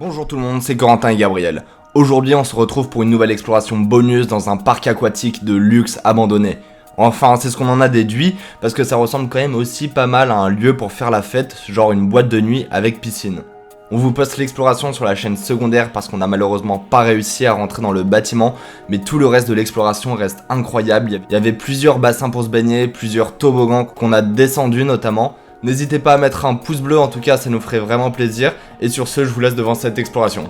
Bonjour tout le monde, c'est Corentin et Gabriel. Aujourd'hui on se retrouve pour une nouvelle exploration bonus dans un parc aquatique de luxe abandonné. Enfin c'est ce qu'on en a déduit parce que ça ressemble quand même aussi pas mal à un lieu pour faire la fête, genre une boîte de nuit avec piscine. On vous poste l'exploration sur la chaîne secondaire parce qu'on n'a malheureusement pas réussi à rentrer dans le bâtiment, mais tout le reste de l'exploration reste incroyable. Il y avait plusieurs bassins pour se baigner, plusieurs toboggans qu'on a descendus notamment. N'hésitez pas à mettre un pouce bleu, en tout cas ça nous ferait vraiment plaisir. Et sur ce, je vous laisse devant cette exploration.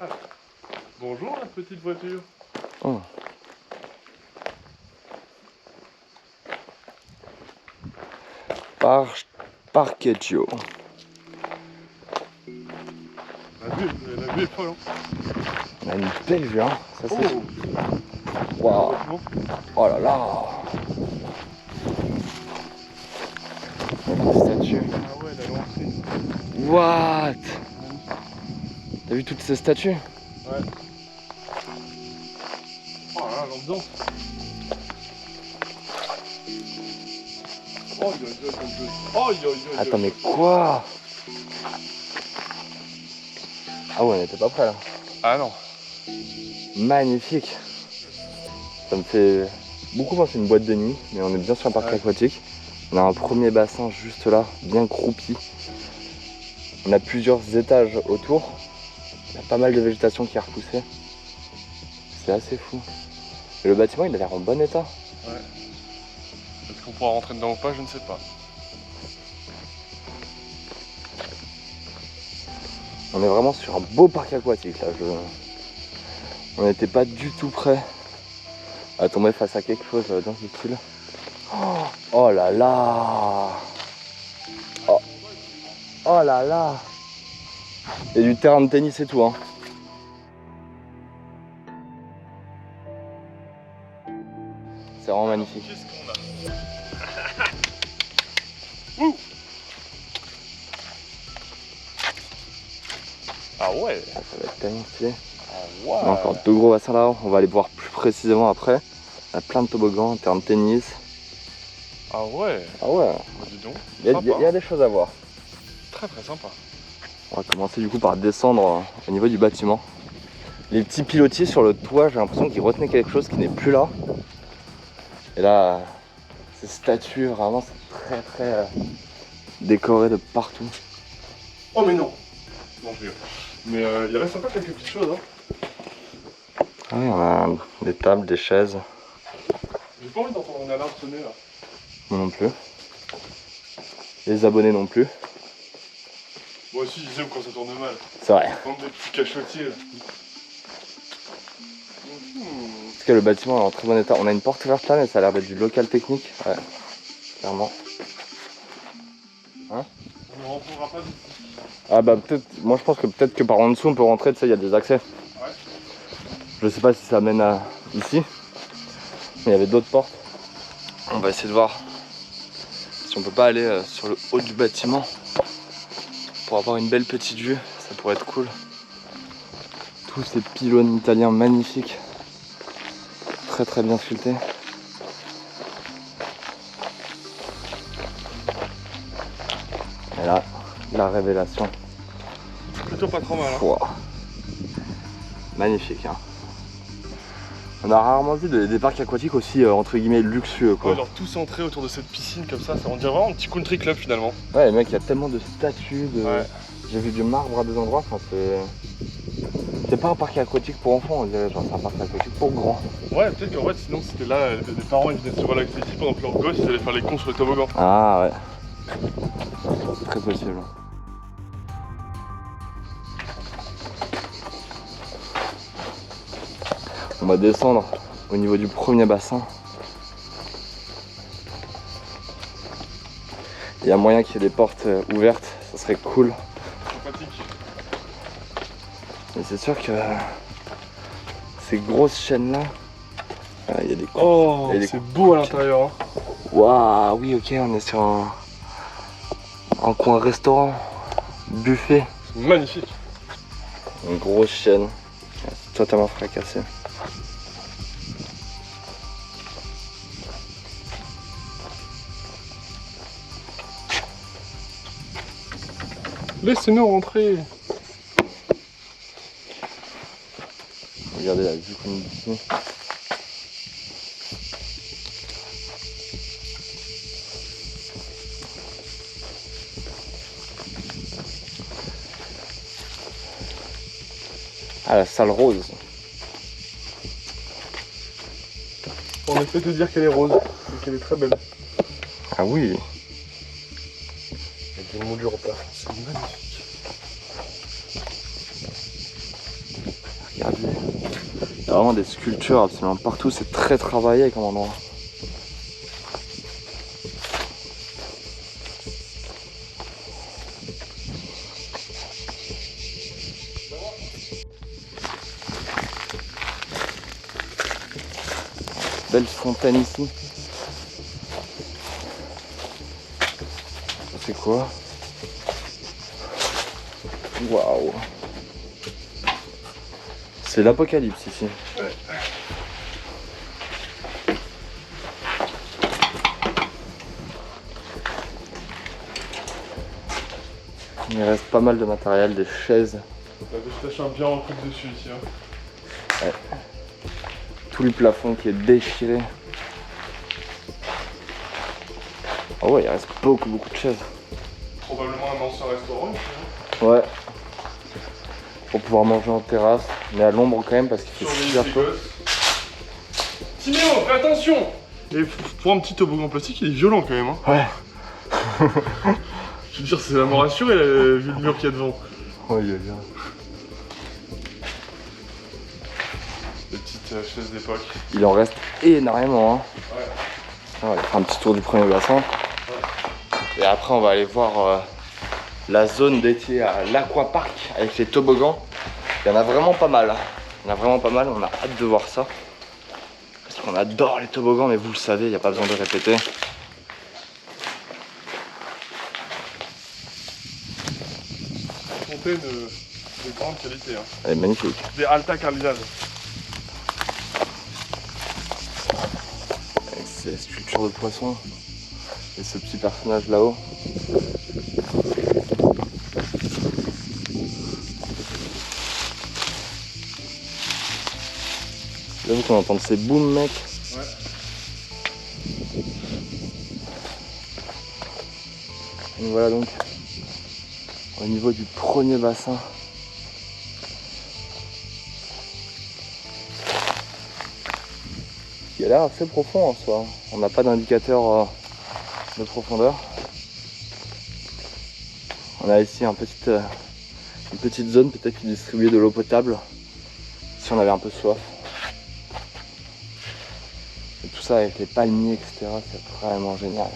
Ah. Bonjour la petite voiture. Oh. Parquecchio. La vue est folle. On a une belle vue, hein. Ça c'est. Oh. Waouh. Oh là là. La statue. Ah ouais, elle est lancée. What? T'as vu toutes ces statues? Ouais. Oh là là, l'ambiance. Oh yo yo yo yo. Oh yo yo yo. Attends mais quoi? Ah ouais, on était pas prêts là. Ah non. Magnifique. Ça me fait beaucoup penser à une boîte de nuit, mais on est bien sur un parc aquatique. On a un premier bassin juste là, bien croupi. On a plusieurs étages autour. Il y a pas mal de végétation qui a repoussé. C'est assez fou. Et le bâtiment il a l'air en bon état. Ouais. Est-ce qu'on pourra rentrer dedans ou pas, je ne sais pas. On est vraiment sur un beau parc aquatique là. On n'était pas du tout prêt à tomber face à quelque chose dans ce style. Oh là là. Oh là là. Il y a du terrain de tennis et tout hein. C'est vraiment magnifique. Qu'est-ce qu'on a? Ouh. Ah ouais. Ah, ça va être tellement stylé. Ah ouais. On a encore deux gros bassins là, on va aller voir plus précisément après. Il y a plein de toboggans, terrain de tennis. Ah ouais. Ah ouais. Bah, dis donc. Il y a des choses à voir. Très très sympa. On va commencer du coup par descendre au niveau du bâtiment. Les petits pilotis sur le toit, j'ai l'impression qu'ils retenaient quelque chose qui n'est plus là. Et là, ces statues, vraiment, c'est très très décoré de partout. Oh mais non. Non je rigole. Mais il reste encore quelques petites choses hein. Ah oui, on a des tables, des chaises. J'ai pas envie d'entendre une alarme sonner là. Moi non plus. Les abonnés non plus. Moi aussi j'aime quand ça tourne mal. C'est vrai. Comme des petits cachotiers là. En tout cas, le bâtiment est en très bon état. On a une porte ouverte là, mais ça a l'air d'être du local technique. Ouais, clairement. Hein? On ne rentrera pas d'ici. Ah bah peut-être, moi je pense que peut-être que par en dessous on peut rentrer, tu sais, il y a des accès. Ouais. Je sais pas si ça mène à ici, mais il y avait d'autres portes. On va essayer de voir si on peut pas aller sur le haut du bâtiment pour avoir une belle petite vue, ça pourrait être cool. Tous ces pylônes italiens magnifiques, très très bien sculptés. Et là, la révélation. Plutôt pas trop mal hein. Wow. Magnifique hein. On a rarement vu des parcs aquatiques aussi entre guillemets luxueux quoi. Ouais, genre tout centré autour de cette piscine comme ça on dirait vraiment un petit country club finalement. Ouais les mecs, il y a tellement de statues, de... Ouais. J'ai vu du marbre à des endroits, enfin c'est pas un parc aquatique pour enfants, on dirait, genre c'est un parc aquatique pour grands. Ouais, peut-être qu'en fait sinon c'était là, les parents ils venaient se relaxer ici pendant que leurs gosses ils allaient faire les cons sur le toboggan. Ah ouais, c'est très possible. On va descendre au niveau du premier bassin. Il y a moyen qu'il y ait des portes ouvertes, ça serait cool. Sympathique. Mais c'est sûr que ces grosses chaînes là, il y a des coups. Oh, Et des c'est beau à l'intérieur hein. Waouh, oui ok, on est sur un coin restaurant, buffet. C'est magnifique. Une grosse chaîne, totalement fracassée. Laissez-nous rentrer. Regardez la vue qu'on a ici. Ah, la salle rose. On a fait te dire qu'elle est rose et qu'elle est très belle. Ah oui. Il y a des moulures partout, c'est magnifique. Regardez. Il y a vraiment des sculptures absolument partout. C'est très travaillé comme endroit. Belle fontaine ici. C'est quoi? Waouh! C'est l'apocalypse ici. Ouais. Il reste pas mal de matériel, des chaises. La végétation a bien repris dessus ici. Hein. Ouais. Tout le plafond qui est déchiré. Oh ouais, il reste beaucoup de chaises. Probablement un ancien restaurant ici. Hein. Ouais. Pour pouvoir manger en terrasse, mais à l'ombre quand même parce qu'il fait super chaud. Timéo, fais attention! Et pour un petit toboggan plastique, il est violent quand même. Hein. Ouais. Je veux dire, c'est la mort assurée, vu le mur qu'il y a devant. Ouais, il y a bien. Des petites chaises d'époque. Il en reste énormément. Hein. Ouais. On va aller faire un petit tour du premier bassin. Ouais. Et après, on va aller voir la zone dédiée à l'aquapark avec les toboggans. Il y en a vraiment pas mal. Il y en a vraiment pas mal, on a hâte de voir ça. Parce qu'on adore les toboggans, mais vous le savez, il n'y a pas besoin de répéter. Fontaine de grande qualité. Hein. Elle est magnifique. Des Alta Carlinale. Avec ces sculptures de poissons. Et ce petit personnage là-haut. J'avoue qu'on entend ces booms, mec. Ouais. Et voilà donc au niveau du premier bassin. Il a l'air assez profond en soi. On n'a pas d'indicateur de profondeur. On a ici une petite zone peut-être qui distribuait de l'eau potable si on avait un peu soif. Et tout ça avec les palmiers, etc. C'est vraiment génial.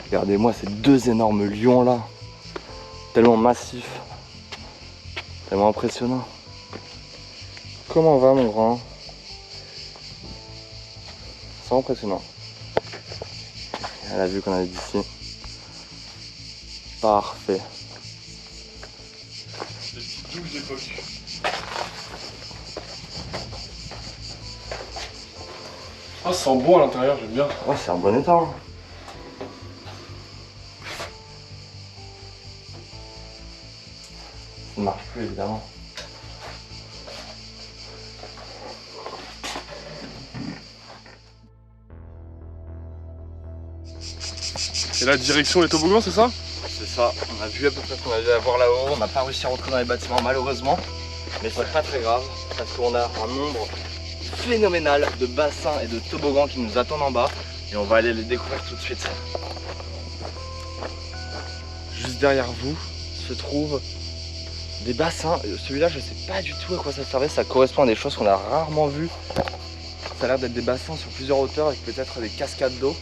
Regardez-moi ces deux énormes lions là, tellement massifs, tellement impressionnants. Comment va mon grand? C'est impressionnant. Et la vue qu'on a d'ici. Parfait. Des petites douches d'époque. Ah, ça sent bon à l'intérieur, j'aime bien. Ouais, c'est en bon état. Hein. Ça ne marche plus évidemment. Et là, direction les toboggans, c'est ça? C'est ça, on a vu à peu près ce qu'on avait à voir là-haut. On n'a pas réussi à rentrer dans les bâtiments malheureusement. Mais c'est pas très grave parce qu'on a un nombre phénoménal de bassins et de toboggans qui nous attendent en bas. Et on va aller les découvrir tout de suite. Juste derrière vous se trouvent des bassins. Celui-là, je sais pas du tout à quoi ça servait. Ça correspond à des choses qu'on a rarement vues. Ça a l'air d'être des bassins sur plusieurs hauteurs avec peut-être des cascades d'eau.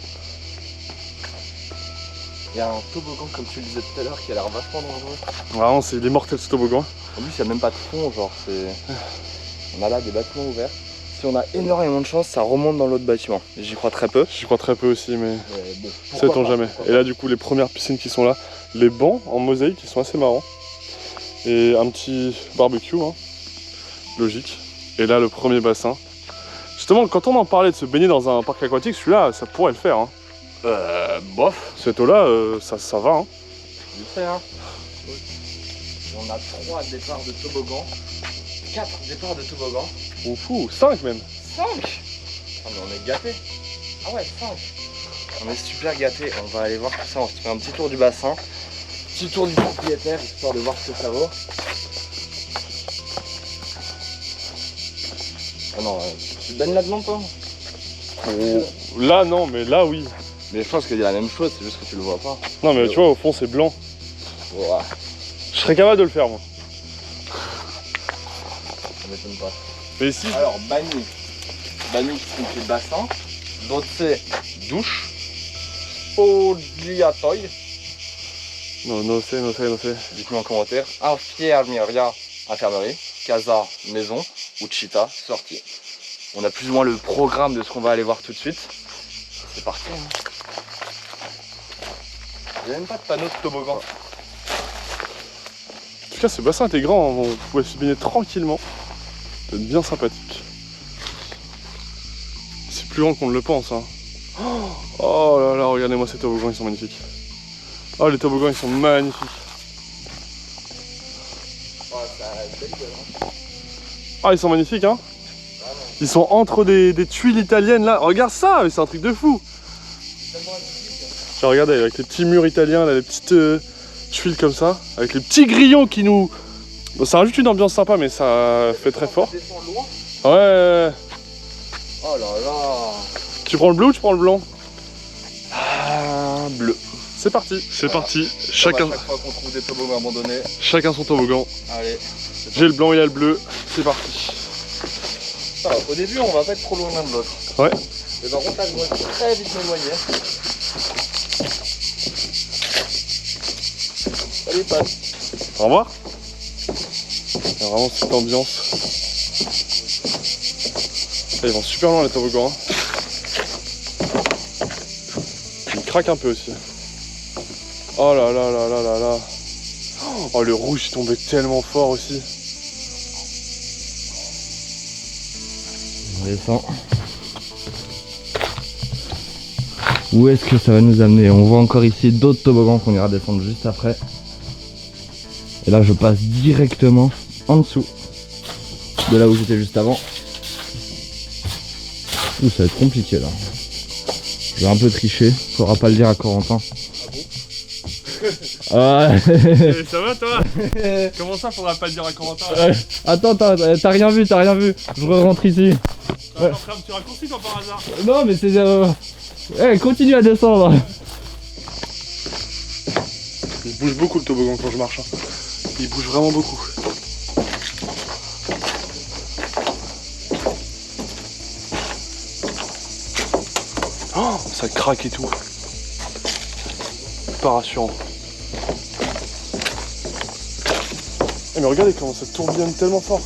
Il y a un toboggan comme tu le disais tout à l'heure qui a l'air vachement dangereux. Vraiment, il est mortel ce toboggan. En plus, il n'y a même pas de fond, genre c'est... On a là des bâtiments ouverts. Si on a énormément de chance, ça remonte dans l'autre bâtiment. J'y crois très peu. J'y crois très peu aussi, mais Bon, sait-on jamais. Et là, du coup, les premières piscines qui sont là, les bancs en mosaïque qui sont assez marrants. Et un petit barbecue, hein. Logique. Et là, le premier bassin. J'ai Justement, quand on en parlait de se baigner dans un parc aquatique, celui-là, ça pourrait le faire. Hein. Bof. Cette eau-là, ça va. Hein. Je sais, hein. On a 3 départs de toboggan. 4 départs de toboggan. Oh fou, 5 même. 5. Ah mais on est gâtés. Ah ouais, 5. On est super gâtés. On va aller voir tout ça. On se fait un petit tour du bassin. Petit tour du propriétaire, histoire de voir ce que ça vaut. Oh non, tu te baignes là-dedans toi? Oh, là non, mais là oui. Mais je pense qu'il y a la même chose, c'est juste que tu le vois pas. Non mais tu vois, au fond c'est blanc. Ouah. Je serais capable de le faire moi. Ça m'étonne pas. Mais si. Alors, Bani. Bani qui signifie bassin. Doce, douche. Spogliatoi. Non c'est. Dites-moi en commentaire. Infirmeria, infirmerie. Casa, maison. Uchita, sortie. On a plus ou moins le programme de ce qu'on va aller voir tout de suite. C'est parti. Hein. Il n'y a même pas de panneau de toboggan. En tout cas, ce bassin était grand, hein. On pouvait se baigner tranquillement. C'était bien sympathique. C'est plus grand qu'on ne le pense. Hein. Oh là là, regardez-moi ces toboggans, ils sont magnifiques. Oh, les toboggans, ils sont magnifiques. Oh, ça a une belle gueule, hein. Ah, ils sont magnifiques, hein. Ils sont entre des tuiles italiennes là. Regarde ça, c'est un truc de fou. Genre, regardez, avec les petits murs italiens, là, les petites tuiles comme ça, avec les petits grillons qui nous. Bon, ça rajoute une ambiance sympa, mais ça fait très fort. Ouais. Oh là là. Tu prends le bleu ou tu prends le blanc? Bleu. C'est parti. C'est Voilà. parti. Chaque fois qu'on trouve des toboggans abandonnés. Chacun son toboggan. Allez. J'ai le blanc, il a le bleu. C'est parti. Ça va, au début, on va pas être trop loin l'un de l'autre. Ouais. Mais par contre, là, je vais très vite m'éloigner. Salut, Pat. Au revoir. Il y a vraiment cette ambiance. Là, ils vont super loin les toboggans. Hein. Ils craquent un peu aussi. Oh là là là là là là. Oh, le rouge il tombait tellement fort aussi. On descend. Où est-ce que ça va nous amener? On voit encore ici d'autres toboggans qu'on ira descendre juste après. Et là je passe directement en dessous de là où j'étais juste avant. Ouh, ça va être compliqué là. Je vais un peu tricher, faudra pas le dire à Corentin. Ah bon? Ça va toi? Comment ça faudra pas le dire à Corentin? Attends, t'as rien vu, je rentre ici. T'as fait un petit raccourci toi par hasard? Non mais c'est... continue à descendre. Il bouge beaucoup le toboggan quand je marche. Hein. Il bouge vraiment beaucoup. Oh, ça craque et tout. Pas rassurant. Mais regardez comment ça tourbillonne tellement fort.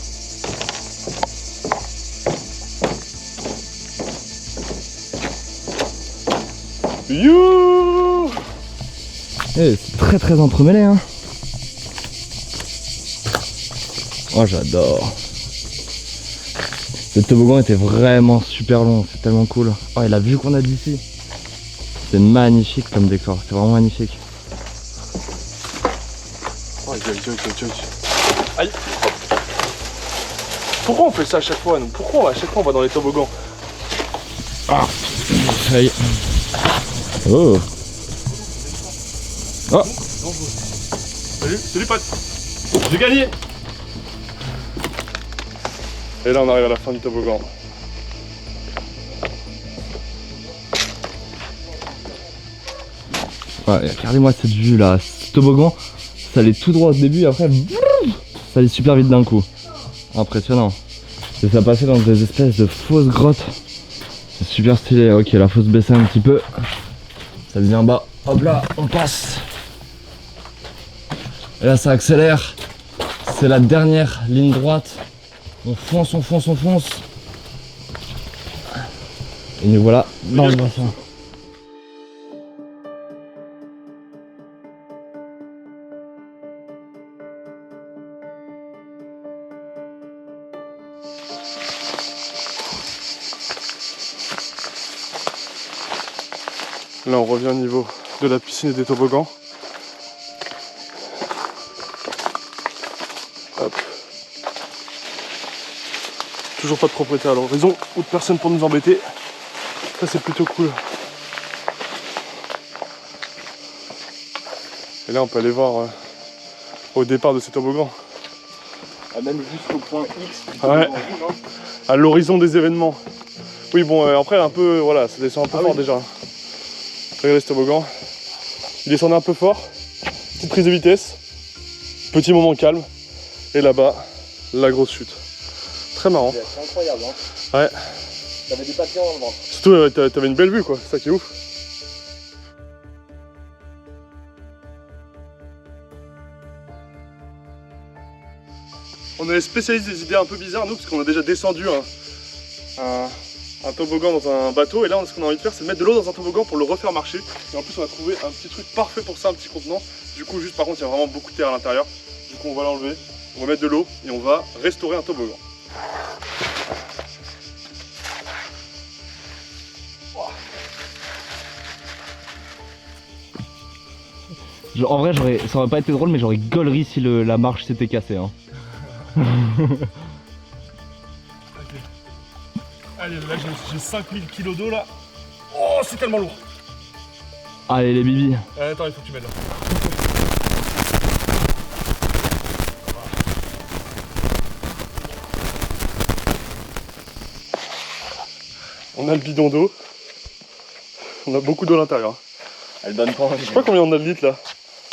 Youhou! C'est très très entremêlé hein. Oh j'adore. Le toboggan était vraiment super long, c'est tellement cool. Oh et la vue qu'on a d'ici. C'est magnifique comme décor, c'est vraiment magnifique. Aïe. Aïe. Pourquoi on fait ça à chaque fois nous? Pourquoi à chaque fois on va dans les toboggans? Ah aïe. Oh. Oh. Salut Pat. J'ai gagné. Et là on arrive à la fin du toboggan. Ouais, regardez-moi cette vue là, ce toboggan, ça allait tout droit au début et après, ça allait super vite d'un coup. Impressionnant. Et ça passait dans des espèces de fausses grottes. C'est super stylé. Ok, là faut se baisser un petit peu. Ça devient bas. Hop là, on passe. Et là ça accélère. C'est la dernière ligne droite. On fonce. Et nous voilà dans le bassin. Là on revient au niveau de la piscine et des toboggans. Hop. Toujours pas de propriétaire à l'horizon ou de personne pour nous embêter. Ça c'est plutôt cool. Et là on peut aller voir au départ de ces toboggans. Ah, même jusqu'au point X. Ouais. À l'horizon des événements. Oui bon après un peu voilà, ça descend un peu fort déjà. Regardez ce toboggan. Il descendait un peu fort. Petite prise de vitesse. Petit moment calme. Et là-bas, la grosse chute. Très marrant. C'est incroyable hein. Ouais. T'avais des papillons dans le ventre. Surtout t'avais une belle vue quoi, c'est ça qui est ouf. On est spécialiste des idées un peu bizarres nous parce qu'on a déjà descendu un toboggan dans un bateau et là ce qu'on a envie de faire c'est de mettre de l'eau dans un toboggan pour le refaire marcher. Et en plus on a trouvé un petit truc parfait pour ça, un petit contenant. Du coup juste par contre il y a vraiment beaucoup de terre à l'intérieur. Du coup on va l'enlever, on va mettre de l'eau et on va restaurer un toboggan. En vrai, ça aurait pas été drôle, mais j'aurais gaulerie si la marche s'était cassée. Hein. Allez, là j'ai 5000 kg d'eau là. Oh, c'est tellement lourd. Allez, les bibis. Attends, il faut que tu m'aides là. On a le bidon d'eau. On a beaucoup d'eau à l'intérieur. Elle donne pas. Je sais pas combien on a de litres là.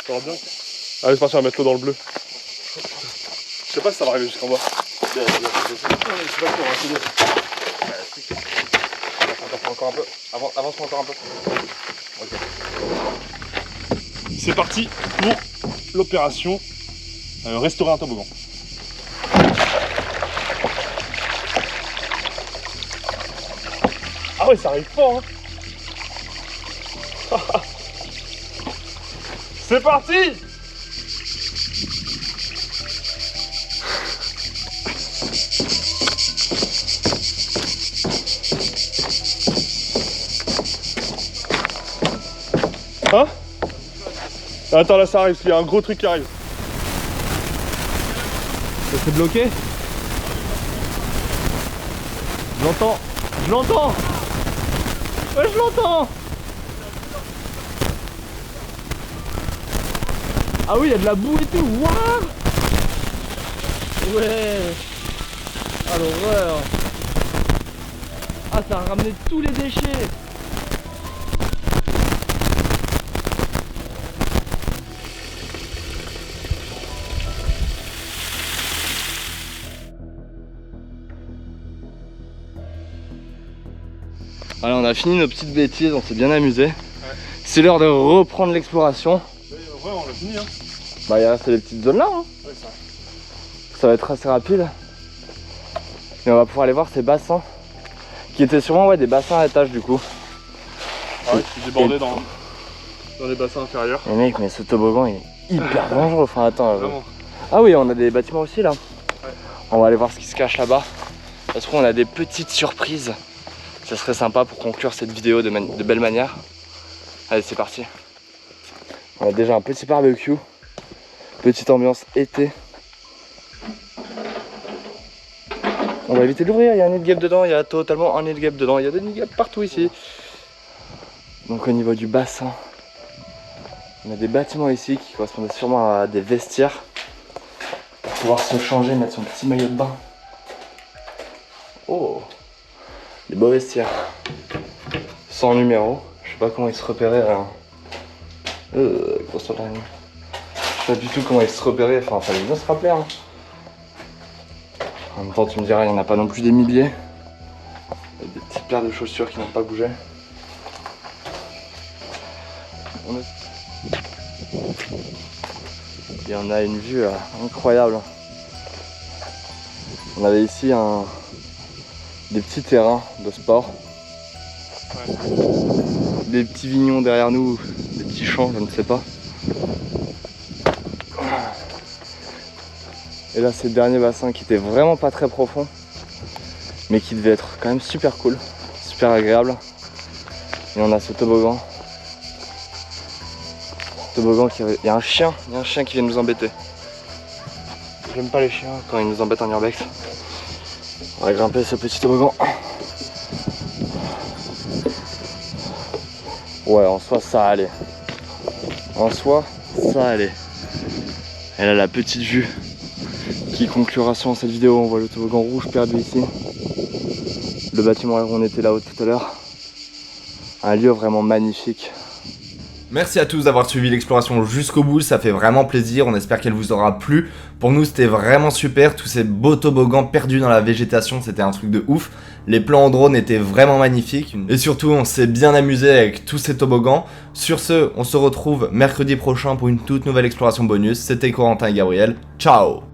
Ça va bien. Allez, c'est parti, on va mettre l'eau dans le bleu. Je sais pas si ça va arriver jusqu'en bas. Encore un peu. Avance-moi encore un peu. Ok. C'est parti pour l'opération restaurer un toboggan. Ah ouais, ça arrive fort hein. C'est parti! Hein? Attends, là ça arrive, il y a un gros truc qui arrive. Ça s'est bloqué? Je l'entends! Je l'entends! Ouais, je l'entends! Ah oui, il y a de la boue et tout! Waouh! Ouais! Ah l'horreur! Ah, ça a ramené tous les déchets! Allez, on a fini nos petites bêtises, on s'est bien amusé. Ouais. C'est l'heure de reprendre l'exploration. Ouais, on l'a fini hein. Bah il reste les petites zones là hein. Ouais, Ça va être assez rapide. Et on va pouvoir aller voir ces bassins. Qui étaient sûrement ouais, des bassins à étage du coup. Ah ouais, qui débordaient dans les bassins inférieurs. Mais mec, mais ce toboggan il est hyper dangereux. Enfin attends. Vraiment. Ah oui, on a des bâtiments aussi là. Ouais. On va aller voir ce qui se cache là-bas. Parce qu'on a des petites surprises. Ça serait sympa pour conclure cette vidéo de belle manière. Allez, c'est parti. On a déjà un petit barbecue. Petite ambiance été. On va éviter de l'ouvrir, il y a un nid de guêpe dedans, il y a totalement un nid de guêpe dedans. Il y a des nids de guêpe partout ici. Donc au niveau du bassin, on a des bâtiments ici qui correspondent sûrement à des vestiaires. Pour pouvoir se changer, mettre son petit maillot de bain. Oh! Des beaux vestiaires. Sans numéro. Je sais pas comment ils se repéraient. Hein. Grosse araignée. Je sais pas du tout comment ils se repéraient. Enfin, fallait bien se rappeler. Hein. En même temps, tu me diras, il n'y en a pas non plus des milliers. Il y a des petites paires de chaussures qui n'ont pas bougé. Et on a une vue incroyable. On avait ici des petits terrains de sport. Ouais. Des petits vignons derrière nous, des petits champs, je ne sais pas. Et là c'est le dernier bassin qui était vraiment pas très profond, mais qui devait être quand même super cool, super agréable. Et on a ce toboggan Toboggan qui... Il y a un chien qui vient nous embêter. J'aime pas les chiens quand ils nous embêtent en urbex. On va grimper ce petit toboggan. Ouais, en soi ça allait. En soi ça allait. Et là la petite vue qui conclura sur cette vidéo. On voit le toboggan rouge perdu ici. Le bâtiment où on était là-haut tout à l'heure. Un lieu vraiment magnifique. Merci à tous d'avoir suivi l'exploration jusqu'au bout, ça fait vraiment plaisir, on espère qu'elle vous aura plu. Pour nous c'était vraiment super, tous ces beaux toboggans perdus dans la végétation, c'était un truc de ouf. Les plans en drone étaient vraiment magnifiques, et surtout on s'est bien amusé avec tous ces toboggans. Sur ce, on se retrouve mercredi prochain pour une toute nouvelle exploration bonus, c'était Corentin et Gabriel, ciao!